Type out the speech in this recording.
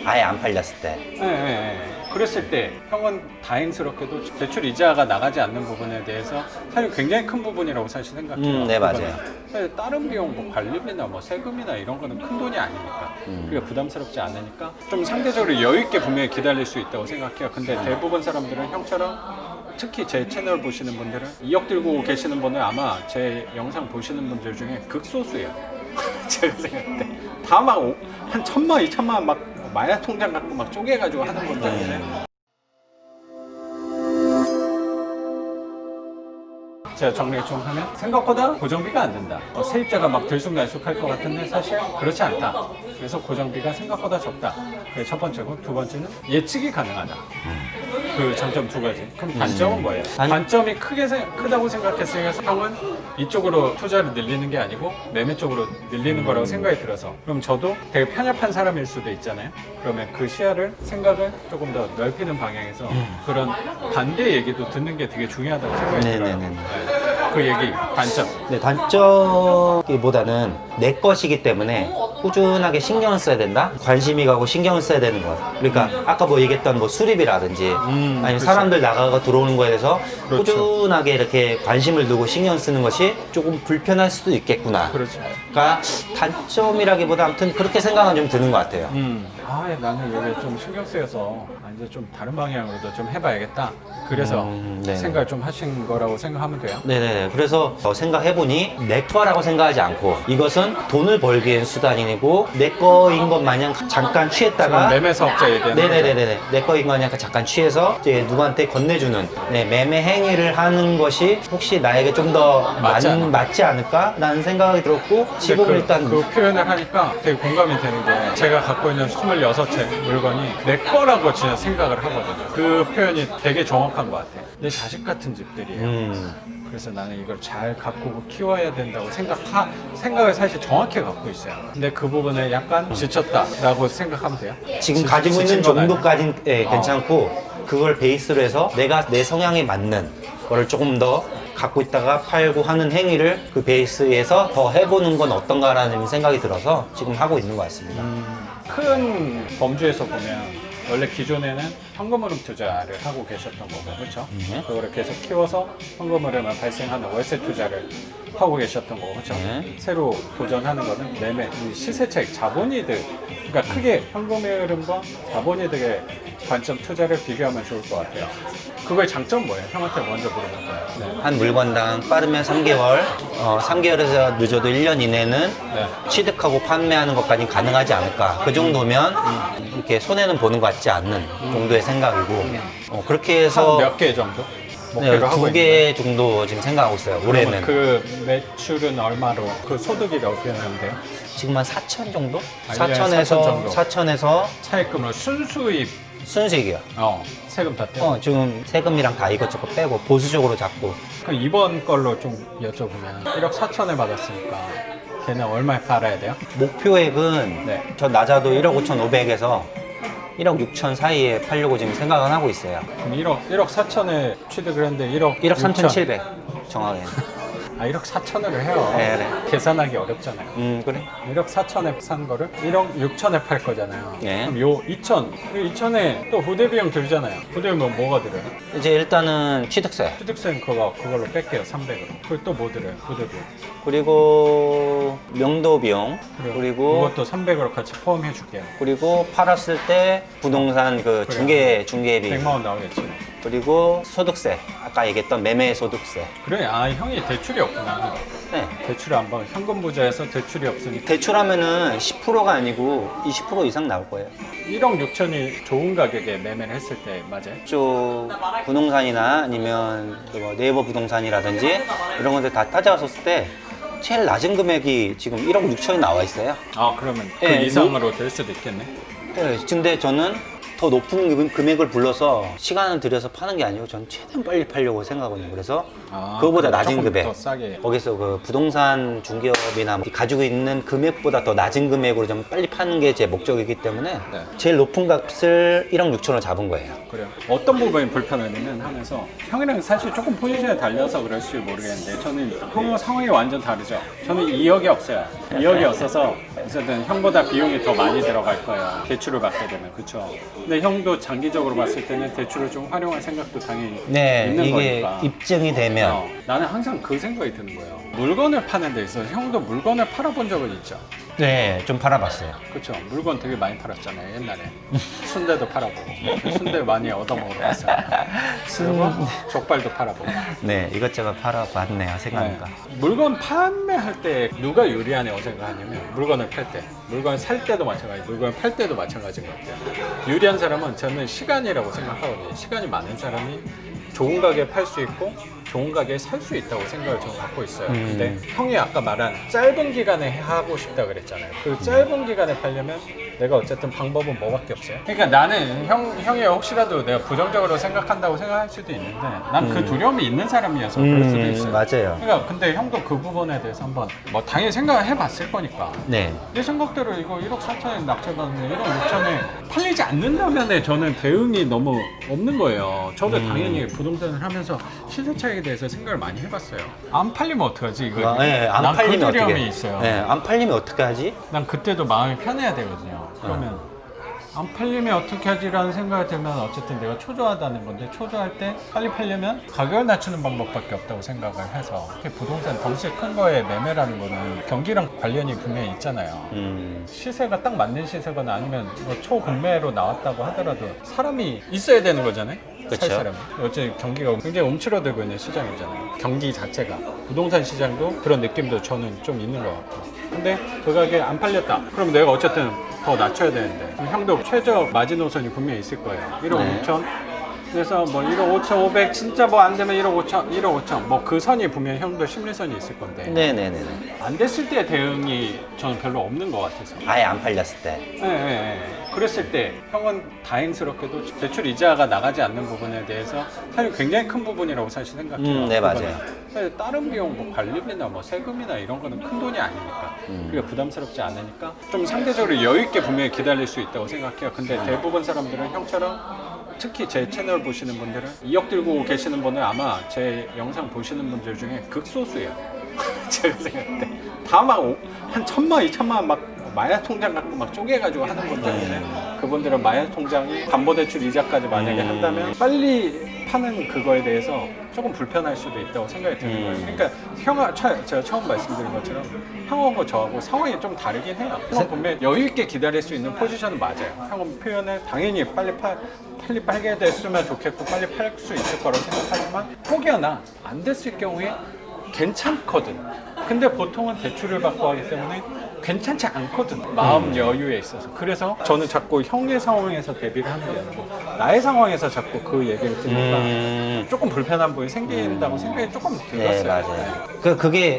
아예 안 팔렸을 때. 그랬을 때 형은 다행스럽게도 대출 이자가 나가지 않는 부분에 대해서 사실 굉장히 큰 부분이라고 사실 생각해요. 네, 맞아요. 사실 다른 비용, 뭐 관리비나 뭐 세금이나 이런 거는 큰 돈이 아니니까 그러니까 부담스럽지 않으니까 좀 상대적으로 여유 있게 분명히 기다릴 수 있다고 생각해요. 근데 대부분 사람들은 형처럼 특히 제 채널 보시는 분들은 2억 들고 계시는 분은 아마 제 영상 보시는 분들 중에 극소수예요. 제가 생각할 때 다 막 한 1,000만, 2,000만 막 마약 통장 갖고 막 쪼개가지고 하는 분들인데 제가 정리 좀 하면 생각보다 고정비가 안 된다. 세입자가 막 들쑥날쑥할 것 같은데 사실 그렇지 않다. 그래서 고정비가 생각보다 적다. 그게 첫 번째고, 두 번째는 예측이 가능하다. 그 장점 두 가지. 그럼 단점은 뭐예요? 단점이 크다고 생각했으니까 형은 이쪽으로 투자를 늘리는 게 아니고 매매 쪽으로 늘리는 거라고 생각이 들어서, 그럼 저도 되게 편협한 사람일 수도 있잖아요. 그러면 그 시야를, 생각을 조금 더 넓히는 방향에서 그런 반대 얘기도 듣는 게 되게 중요하다고 생각이 들어요. 네. 그 얘기, 단점. 네, 단점보다는 내 것이기 때문에 꾸준하게 신경을 써야 된다? 관심이 가고 신경을 써야 되는 것. 그러니까 아까 뭐 얘기했던 뭐 수리비라든지 아니면 그렇죠. 사람들 나가고 들어오는 거에 대해서 그렇죠. 꾸준하게 이렇게 관심을 두고 신경 쓰는 것이 조금 불편할 수도 있겠구나. 그렇죠. 그러니까 단점이라기보다 아무튼 그렇게 생각은 좀 드는 것 같아요. 나는 이게 좀 신경 쓰여서 이제 좀 다른 방향으로도 좀 해봐야겠다. 그래서 네네. 생각을 좀 하신 거라고 생각하면 돼요. 네네. 그래서 생각해보니 내 거라고 생각하지 않고 이것은 돈을 벌기 위한 수단이고 내 거인 것 마냥 잠깐 취했다가 매매 사업자 얘기하는 네네네네. 내 거인 거 마냥 잠깐 취해서 이제 누구한테 건네주는 매매 행위를 하는 것이 혹시 나에게 좀 더 맞지 않을까라는 생각이 들었고 지금 일단 그 표현을 하니까 되게 공감이 되는 게, 제가 갖고 있는 26채 물건이 내 거라고 진짜 생각을 하거든요. 그 표현이 되게 정확한 것 같아요. 내 자식 같은 집들이에요. 그래서 나는 이걸 잘 가꾸고 키워야 된다고 생각을 사실 정확히 갖고 있어요. 근데 그 부분에 약간 지쳤다라고 생각하면 돼요. 지금 가지고 있는 지친 건 아니에요. 정도까지는 괜찮고 그걸 베이스로 해서 내가 내 성향에 맞는 거를 조금 더 갖고 있다가 팔고 하는 행위를 그 베이스에서 더 해보는 건 어떤가라는 생각이 들어서 지금 하고 있는 것 같습니다. 큰 범주에서 보면 원래 기존에는 현금 흐름 투자를 하고 계셨던 거고, 그렇죠? 그거를 계속 키워서 현금 흐름을 발생하는 월세 투자를 하고 계셨던 거고, 그렇죠? 새로 도전하는 거는 매매, 이 시세차익, 자본이득. 그러니까 크게 현금 흐름과 자본이득의 관점 투자를 비교하면 좋을 것 같아요. 그거의 장점 뭐예요? 형한테 먼저 물어볼 거예요. 네. 한 물건당 빠르면 3개월, 3개월에서 늦어도 1년 이내는 취득하고 판매하는 것까지 가능하지 않을까. 그 정도면 이렇게 손해는 보는 것 같지 않는 정도의 생각이고, 그렇게 해서 몇 개 정도? 네, 목표로 하고 2개 정도 지금 생각하고 있어요. 올해는. 그 매출은 얼마로? 그 소득이 어떻게 되면 돼요? 지금 한 4천 정도? 아, 4천 정도. 4천에서 차입금을 순수입, 순수익이요. 세금 다 떼고. 지금 세금이랑 다 이것저것 빼고 보수적으로 잡고. 그럼 이번 걸로 좀 여쭤보면 1억 4천에 받았으니까 걔는 얼마에 팔아야 돼요? 목표액은 네. 저 낮아도 1억 5,500에서 1억 6천 사이에 팔려고 지금 생각은 하고 있어요. 그럼 1억 4천에 취득을 했는데 1억 3,700 정확히. 1억 4천을 해요. 네. 계산하기 어렵잖아요. 그래. 1억 4천에 산 거를 1억 6천에 팔 거잖아요. 네. 그럼 요 2천, 이 2천에 또 부대 비용 들잖아요. 부대 비용 뭐가 들어요? 이제 일단은 취득세. 취득세는 그걸로 뺄게요. 300으로. 그리고 또 뭐 들어요? 부대 비용. 그리고 명도 비용. 그리고 그것도 300으로 같이 포함해 줄게요. 팔았을 때 부동산 그 중개비. 100만 원 나오겠지. 그리고 소득세. 아까 얘기했던 매매 소득세. 그래, 형이 대출이 없구나. 네. 대출을 안 받아. 현금 부자에서 대출이 없으니까. 대출하면은 10%가 아니고 20% 이상 나올 거예요. 1억 6천이 좋은 가격에 매매를 했을 때 맞아요? 쪽 부동산이나 아니면 뭐 네이버 부동산이라든지 이런 건데 다 따져봤을 때 제일 낮은 금액이 지금 1억 6천이 나와 있어요. 그러면 그 네, 이상으로 될 수도 있겠네. 네, 근데 저는 더 높은 금액을 불러서 시간을 들여서 파는 게 아니고 저는 최대한 빨리 팔려고 생각하거든요. 그래서 그거보다 낮은 조금 금액, 더 싸게. 거기서 그 부동산 중개업이나 가지고 있는 금액보다 더 낮은 금액으로 좀 빨리 파는 게 제 목적이기 때문에 네. 제일 높은 값을 1억 6천을 잡은 거예요. 그래요. 어떤 부분이 불편하냐면 하면서 형이랑 사실 조금 포지션이 달려서 그럴지 모르겠는데 저는 형과 상황이 완전 다르죠. 저는 2억이 없어요. 2억이 없어서 어쨌든 형보다 비용이 더 많이 들어갈 거야. 대출을 받게 되면. 그쵸? 근데 형도 장기적으로 봤을 때는 대출을 좀 활용할 생각도 당연히 네, 있는 이게 거니까. 입증이 되면 나는 항상 그 생각이 드는 거예요. 물건을 파는 데 있어서 형도 물건을 팔아본 적은 있죠? 네, 좀 팔아봤어요. 그쵸? 물건 되게 많이 팔았잖아요, 옛날에. 순대도 팔아보고. 순대 많이 얻어먹으러 갔어요. 그리고 족발도 팔아보고. 네, 이것저것 팔아봤네요, 생각보다. 물건 판매할 때 누가 유리하냐고 생각하냐면 물건을 팔 때, 물건을 살 때도 마찬가지, 물건을 팔 때도 마찬가지인 것 같아요. 유리한 사람은 저는 시간이라고 생각하거든요. 시간이 많은 사람이 좋은 가게에 팔 수 있고 좋은 가게에 살 수 있다고 생각을 저는 갖고 있어요. 근데 형이 아까 말한 짧은 기간에 하고 싶다 그랬잖아요. 그 짧은 기간에 팔려면 내가 어쨌든 방법은 뭐밖에 없어요. 그러니까 나는 형이 혹시라도 내가 부정적으로 생각한다고 생각할 수도 있는데 난 그 두려움이 있는 사람이어서 그럴 수도 있어요. 맞아요. 그러니까 근데 형도 그 부분에 대해서 한번 뭐 당연히 생각을 해봤을 거니까 네. 내 생각대로 이거 1억 4천에 낙찰받는데 1억 6천에 팔리지 않는다면 저는 대응이 너무 없는 거예요. 저도 당연히 부동산을 하면서 시세 차익에 대해서 생각을 많이 해봤어요. 안 팔리면 어떡하지? 이거 네, 안 난 팔리면 그 두려움이 어떻게? 있어요. 네, 안 팔리면 어떻게 하지? 난 그때도 마음이 편해야 되거든요. 그러면 안 팔리면 어떻게 하지라는 생각이 들면 어쨌든 내가 초조하다는 건데 초조할 때 빨리 팔려면 가격을 낮추는 방법밖에 없다고 생각을 해서 특히 부동산 덩치 큰 거에 매매라는 거는 경기랑 관련이 분명히 있잖아요. 시세가 딱 맞는 시세거나 아니면 뭐 초공매로 나왔다고 하더라도 사람이 있어야 되는 거잖아요. 살 그쵸. 사람이. 어째 경기가 굉장히 움츠러들고 있는 시장이잖아요. 경기 자체가. 부동산 시장도 그런 느낌도 저는 좀 있는 것 같고. 근데 그 가게 안 팔렸다. 그럼 내가 어쨌든 더 낮춰야 되는데. 그럼 형도 최저 마지노선이 분명히 있을 거예요. 1억 네. 5천. 그래서 뭐 1억 5천 5백 진짜 뭐 안 되면 1억 5천, 1억 5천. 뭐 그 선이 분명히 형도 심리선이 있을 건데. 네네네. 안 됐을 때 대응이 저는 별로 없는 것 같아서. 아예 안 팔렸을 때. 네. 그랬을 때 형은 다행스럽게도 대출 이자가 나가지 않는 부분에 대해서 사실 굉장히 큰 부분이라고 사실 생각해요. 네, 그거는. 맞아요. 사실 다른 비용, 뭐 관리비나 뭐 세금이나 이런 거는 큰 돈이 아니니까 그게 부담스럽지 않으니까 좀 상대적으로 여유 있게 분명히 기다릴 수 있다고 생각해요. 근데 대부분 사람들은 형처럼 특히 제 채널 보시는 분들은 2억 들고 계시는 분은 아마 제 영상 보시는 분들 중에 극소수예요. 제가 생각할 때 다 막 한 1,000만, 2,000만 막 마약 통장 갖고 막 쪼개가지고 하는 분들인데 그분들은 마약 통장이 담보대출 이자까지 만약에 한다면 빨리 파는 그거에 대해서 조금 불편할 수도 있다고 생각이 드는 거예요. 그러니까 제가 처음 말씀드린 것처럼 형하고 저하고 상황이 좀 다르긴 해요. 형은 분명히 여유 있게 기다릴 수 있는 포지션은 맞아요. 형은 표현을 당연히 빨리 팔게 됐으면 좋겠고 빨리 팔 수 있을 거라고 생각하지만 혹여나 안 됐을 경우에 괜찮거든. 근데 보통은 대출을 받고 하기 때문에 괜찮지 않거든. 마음 여유에 있어서. 그래서 저는 자꾸 형의 상황에서 대비를 하는 게 아니고 나의 상황에서 자꾸 그 얘기를 들으니까 조금 불편한 부분이 생긴다고 생각이 조금 들었어요. 네, 맞아요. 그게